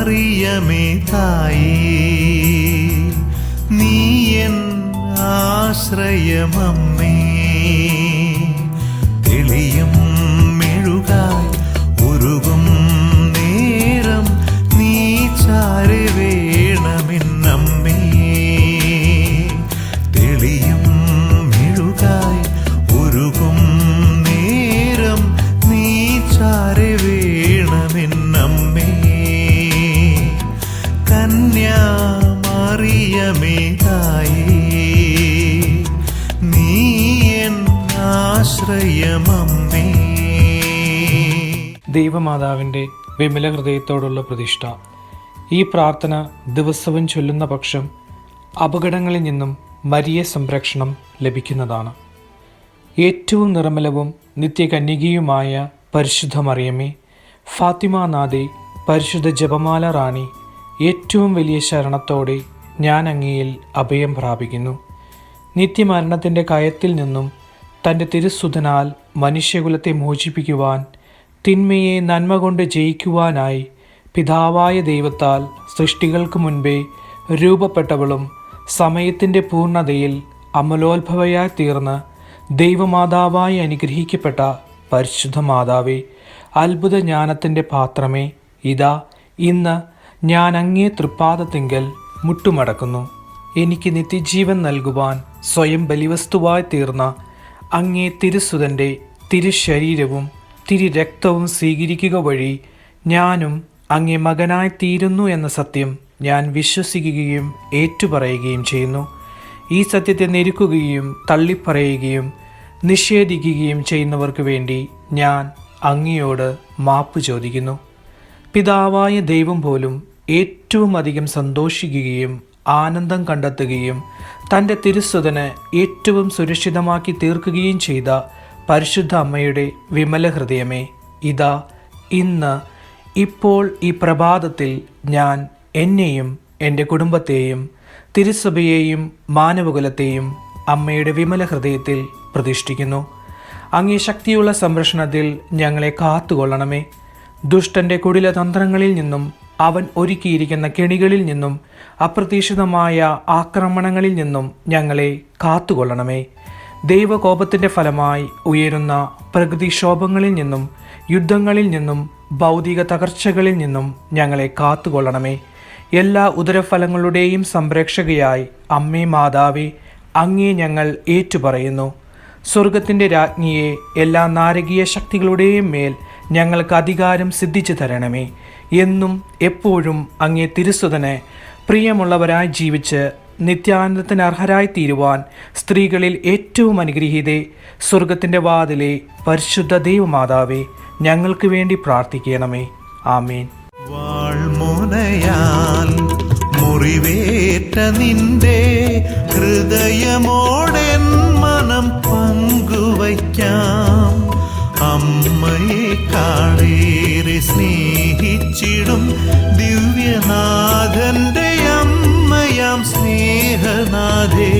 മറിയമേ തായേ, നീ എൻ ആശ്രയമമ്മേ. തെളിയും മെഴുകായി ഉരുകും നേരം നീ ചാരെ വേണമെന്നമ്മേ. തെളിയും മെഴുകായി ഉരുകും നേരം നീ ചാരെ വേണമെന്നമ്മേ. കന്യാമറിയമേ തായേ, നീ എൻ ആശ്രയമമ്മേ. ദൈവമാതാവിൻ്റെ വിമല ഹൃദയത്തോടുള്ള പ്രതിഷ്ഠ. ഈ പ്രാർത്ഥന ദിവസവും ചൊല്ലുന്ന പക്ഷം അപകടങ്ങളിൽ നിന്നും മരിയ സംരക്ഷണം ലഭിക്കുന്നതാണ്. ഏറ്റവും നിർമ്മലവും നിത്യകന്യകയുമായ പരിശുദ്ധ മറിയമേ, ഫാത്തിമ നാഥേ, പരിശുദ്ധ ജപമാല റാണി, ഏറ്റവും വലിയ ശരണത്തോടെ ഞാൻ അങ്ങയിൽ അഭയം പ്രാപിക്കുന്നു. നിത്യമരണത്തിൻ്റെ കയത്തിൽ നിന്നും തൻ്റെ തിരുസുതനാൽ മനുഷ്യകുലത്തെ മോചിപ്പിക്കുവാൻ, തിന്മയെ നന്മ കൊണ്ട് ജയിക്കുവാനായി പിതാവായ ദൈവത്താൽ സൃഷ്ടികൾക്ക് മുൻപേ രൂപപ്പെട്ടവളും സമയത്തിൻ്റെ പൂർണ്ണതയിൽ അമലോത്ഭവയായി തീർന്ന് ദൈവമാതാവായി അനുഗ്രഹിക്കപ്പെട്ട പരിശുദ്ധ മാതാവേ, അത്ഭുത ജ്ഞാനത്തിൻ്റെ പാത്രമേ, ഇതാ ഇന്ന് ഞാൻ അങ്ങേ തൃപ്പാദത്തിങ്കൽ മുട്ടുമടക്കുന്നു. എനിക്ക് നിത്യജീവൻ നൽകുവാൻ സ്വയം ബലിവസ്തുവായി തീർന്ന അങ്ങേ തിരുസുതൻ്റെ തിരുശരീരവും തിരുരക്തവും സ്വീകരിക്കുക വഴി ഞാനും അങ്ങേ മകനായി തീരുന്നു എന്ന സത്യം ഞാൻ വിശ്വസിക്കുകയും ഏറ്റുപറയുകയും ചെയ്യുന്നു. ഈ സത്യത്തെ ഞെരുക്കുകയും തള്ളിപ്പറയുകയും നിഷേധിക്കുകയും ചെയ്യുന്നവർക്ക് വേണ്ടി ഞാൻ അങ്ങയോട് മാപ്പ് ചോദിക്കുന്നു. പിതാവായ ദൈവം പോലും ഏറ്റവും അധികം സന്തോഷിക്കുകയും ആനന്ദം കണ്ടെത്തുകയും തൻ്റെ തിരുസുതന് ഏറ്റവും സുരക്ഷിതമാക്കി തീർക്കുകയും ചെയ്ത പരിശുദ്ധ അമ്മയുടെ വിമല ഹൃദയമേ, ഇതാ ഇന്ന് ഇപ്പോൾ ഈ പ്രഭാതത്തിൽ ഞാൻ എന്നെയും എൻ്റെ കുടുംബത്തെയും തിരുസഭയെയും മാനവകുലത്തെയും അമ്മയുടെ വിമല ഹൃദയത്തിൽ പ്രതിഷ്ഠിക്കുന്നു. അങ്ങേ ശക്തിയുള്ള സംരക്ഷണത്തിൽ ഞങ്ങളെ കാത്തുകൊള്ളണമേ. ദുഷ്ടൻ്റെ കുടില തന്ത്രങ്ങളിൽ നിന്നും അവൻ ഒരുക്കിയിരിക്കുന്ന കെണികളിൽ നിന്നും അപ്രതീക്ഷിതമായ ആക്രമണങ്ങളിൽ നിന്നും ഞങ്ങളെ കാത്തുകൊള്ളണമേ. ദൈവകോപത്തിൻ്റെ ഫലമായി ഉയരുന്ന പ്രകൃതിക്ഷോഭങ്ങളിൽ നിന്നും യുദ്ധങ്ങളിൽ നിന്നും ഭൗതിക തകർച്ചകളിൽ നിന്നും ഞങ്ങളെ കാത്തുകൊള്ളണമേ. എല്ലാ ഉദരഫലങ്ങളുടെയും സംരക്ഷകയായി അമ്മേ മാതാവേ, അങ്ങേ ഞങ്ങൾ ഏറ്റുപറയുന്നു. സ്വർഗത്തിൻ്റെ രാജ്ഞിയെ, എല്ലാ നാരകീയ ശക്തികളുടെയും മേൽ ഞങ്ങൾക്ക് അധികാരം സിദ്ധിച്ചു തരണമേ. എന്നും എപ്പോഴും അങ്ങേ തിരുസുതന് പ്രിയമുള്ളവരായി ജീവിച്ച് നിത്യാനന്ദത്തിന് അർഹരായി തീരുവാൻ സ്ത്രീകളിൽ ഏറ്റവും അനുഗ്രഹീതേ, സ്വർഗത്തിൻ്റെ വാതിലെ പരിശുദ്ധ ദൈവമാതാവേ, ഞങ്ങൾക്ക് വേണ്ടി പ്രാർത്ഥിക്കണമേ. ആമേൻ. വാൾമുനയാൽ മുറിവേറ്റ നിന്റെ ഹൃദയമോടെൻ മനം പങ്കുവയ്ക്കാം. അമ്മയെ കാളേറെ സ്നേഹിച്ചിടും ദിവ്യനാഥന്റെ അമ്മയാം സ്നേഹനാഥേ,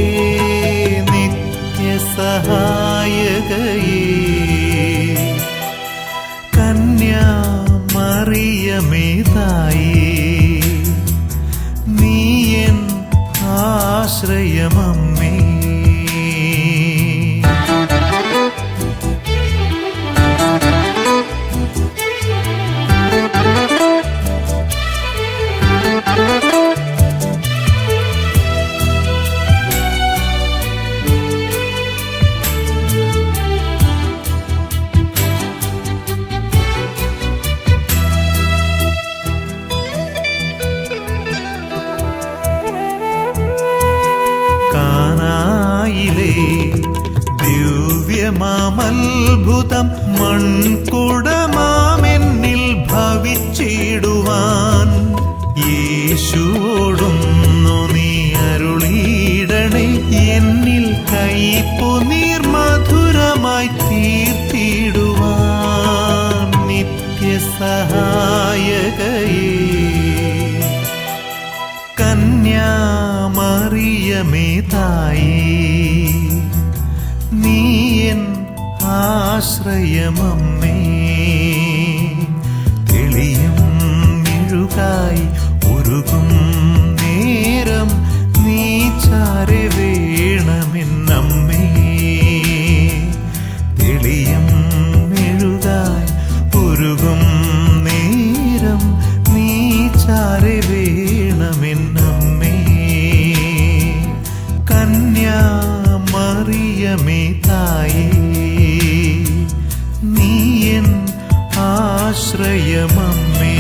നിത്യസഹായകയേ, കന്യാമറിയമേ തായേ, നീ എൻ ആശ്രയമമ്മേ. ദിവ്യമാമത്ഭുതം മൺകുടമാമെന്നിൽ ഭവിച്ചിടുവാൻ യേശുവോടുന്നു നീ അരുളിയിടണേ. എന്നിൽ കൈപ്പു നീർമധുരമായി തീർത്തിടുവാൻ നിത്യസഹായകയേ, കന്യാമറിയമേ തായേ, നീ എൻ ആശ്രയമമ്മേ. തെളിയും മെഴുകായി അഭയമമ്മേ.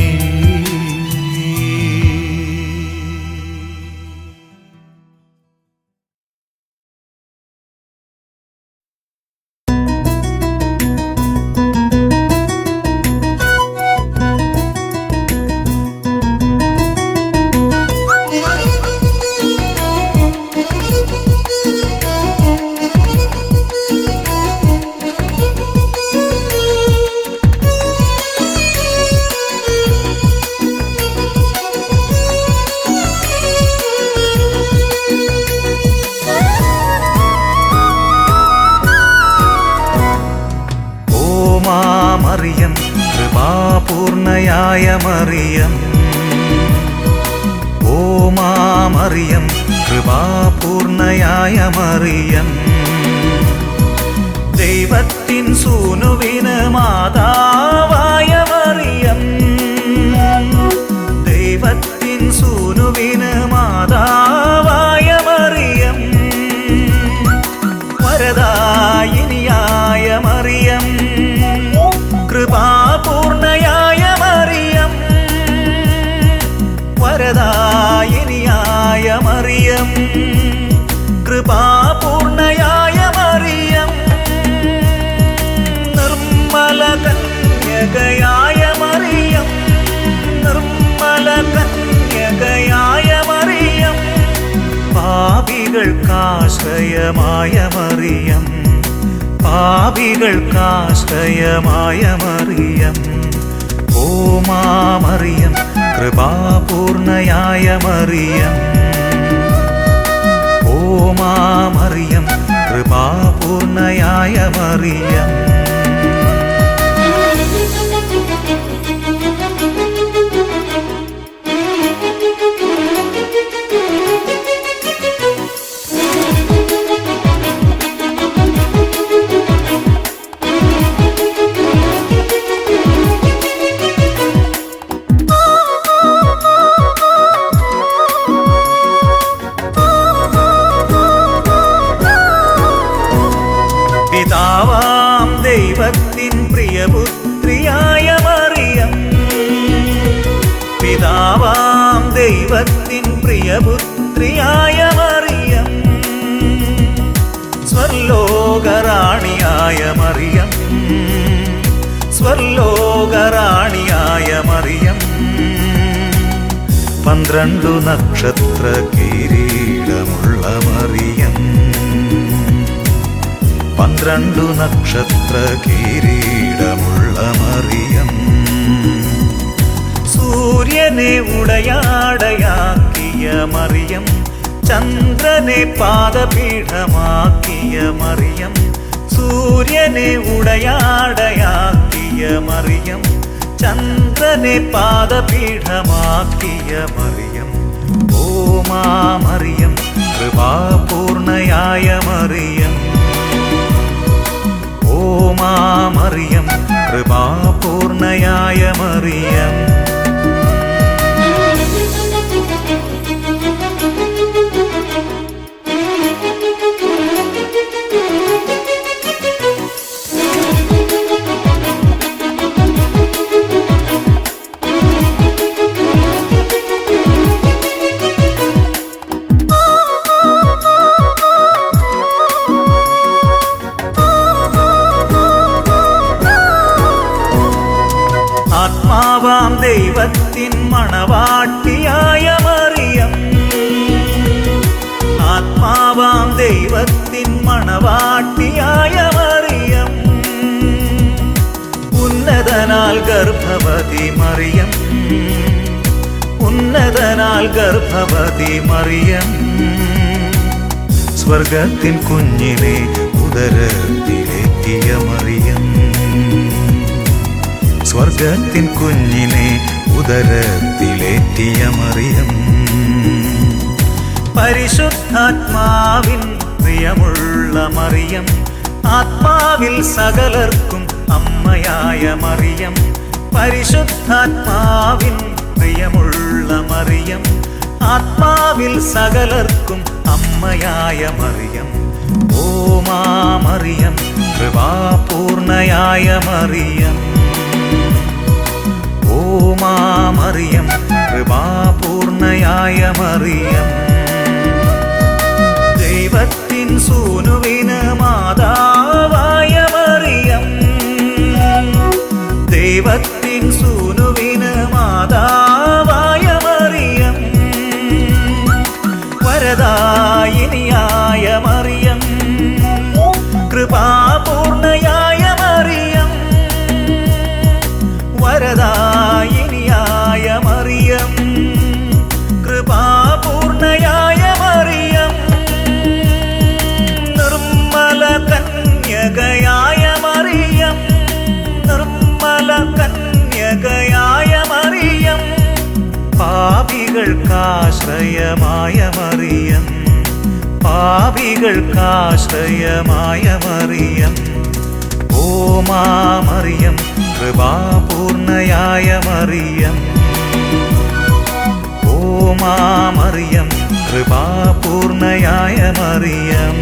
മറിയം കൃപാപൂർണയായ മറിയം, ഓ മറിയം കൃപാപൂർണയായ മറിയം, ദൈവത്തിൻ സൂനുവിന് മാതാവായ മറിയം, ദൈവത്തിൻ സൂനുവിന് മാതാവായ മറിയം, വരദായിനിയായ മറിയം, കൃപാപൂർണയായ മറിയം, വരദായിനിയായ മറിയം, കൃപാപൂർണയായ മറിയം, നിർമ്മല കന്യകയായ മറിയം, നിർമ്മല കന്യകയായ മറിയം, പാപികൾക്കാശ്രയമായ മറിയം, പാപികൾക്കാശ്രയമായ മറിയം, ഓ മറിയം കൃപാപൂർണയായ മറിയം, ഓ മറിയം കൃപാപൂർണയായ മറിയം. പിതാവാം ദൈവത്തിൻ പ്രിയപുത്രിയായ മറിയം, പിതാവാം ദൈവത്തിൻ പ്രിയപുത്രിയായ മറിയം, സ്വർലോകറാണിയായ മറിയം, സ്വർലോകറാണിയായ മറിയം, 12 നക്ഷത്ര കിരീടമുള്ള മറിയം, 12 നക്ഷത്ര കിരീടമുള്ള മറിയം, സൂര്യനെ ഉടയാടയാക്കിയ മറിയം, ചന്ദ്രനെ പാദപീഠമാക്കിയ മറിയം, സൂര്യനെ ഉടയാടയാക്കിയ മറിയം, ചന്ദ്രനെ പാദപീഠമാക്കിയ മറിയം, ഓ മറിയം കൃപാപൂർണയായ മറിയം, ഓ മറിയം കൃപാപൂർണയായ മറിയം. ആത്മാവാം ദൈവത്തിൻ മണവാട്ടിയായ മറിയം, ആത്മാവാം ദൈവത്തിൻ മണവാട്ടിയായ മറിയം, ഉന്നതനാൽ ഗർഭവതി മറിയം, ഉന്നതനാൽ ഗർഭവതി മറിയം, സ്വർഗത്തിൻ കുഞ്ഞിനെ ഉദരത്തിലേറ്റിയ മറിയം, സ്വർഗത്തിൻ കുഞ്ഞിനെ ഉദരത്തിലേറ്റിയ മറിയം, പരിശുദ്ധാത്മാവിൻ പ്രിയമുള്ള മറിയം, ആത്മാവിൽ സകലർക്കും അമ്മയായ മറിയം, പരിശുദ്ധാത്മാവിൻ പ്രിയമുള്ള മറിയം, ആത്മാവിൽ സകലർക്കും അമ്മയായ മറിയം, ഓ മറിയം കൃപാപൂർണയായ മറിയം, മറിയം കൃപാപൂർണയായ മറിയം ദൈവത്തിൻ സൂനുവിന് മാതാവായ മറിയം ദൈവത്തിൻ സൂനുവിന് മാതാവായ മറിയം വരദായിനിയായ മറിയം കൃപാപൂർണയായ മറിയം വരദായിനിയായ മറിയം കൃപാപൂർണയായ മറിയം നിർമ്മല കന്യകയായ മറിയം നിർമ്മല കന്യകയായ മറിയം പാപികൾക്കാശ്രയമായ മറിയം പാപികൾക്കാശ്രയമായ മറിയം ഓ മറിയം കൃപാപൂർണയായ മറിയം ഓ മറിയം കൃപാപൂർണയായ മറിയം